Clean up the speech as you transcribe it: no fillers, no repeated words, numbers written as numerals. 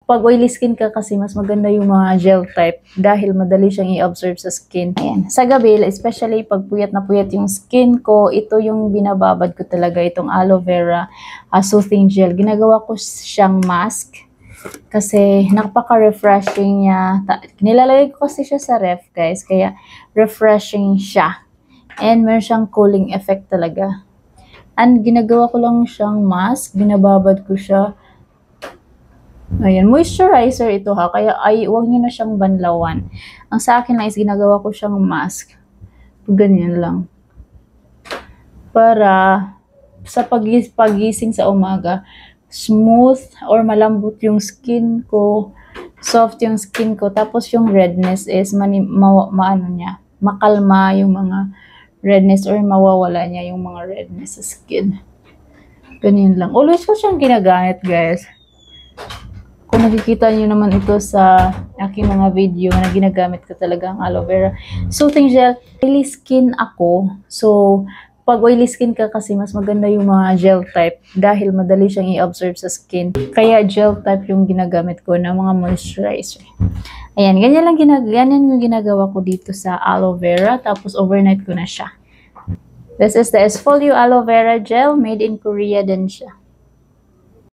pag oily skin ka kasi, mas maganda yung mga gel type dahil madali siyang i-absorb sa skin. Ayan. Sa gabi, especially pag puyat na puyat yung skin ko, ito yung binababad ko talaga, itong aloe vera soothing gel. Ginagawa ko siyang mask kasi napaka-refreshing niya. Nilalagay ko kasi siya sa ref, guys, kaya refreshing siya. And meron siyang cooling effect talaga. And ginagawa ko lang siyang mask, binababad ko siya. Ayan, moisturizer ito ha, kaya huwag niyo na siyang banlawan. Ang sa akin lang is ginagawa ko siyang mask. Ganyan lang. Para sa pagising sa umaga, smooth or malambot yung skin ko, soft yung skin ko, tapos yung redness is makalma yung mga redness or mawawala niya yung mga redness sa skin. Ganyan lang. Always ko siyang ginagamit, guys. Kung nakikita niyo naman ito sa aking mga video na ginagamit ko talaga ang aloe vera soothing gel. Oily skin ako. So, pag oily skin ka kasi, mas maganda yung mga gel type dahil madali siyang i-absorb sa skin. Kaya gel type yung ginagamit ko na mga moisturizer. Ayan, ganyan yung ginagawa ko dito sa aloe vera. Tapos overnight ko na siya. This is the Esfolio aloe vera gel. Made in Korea din siya.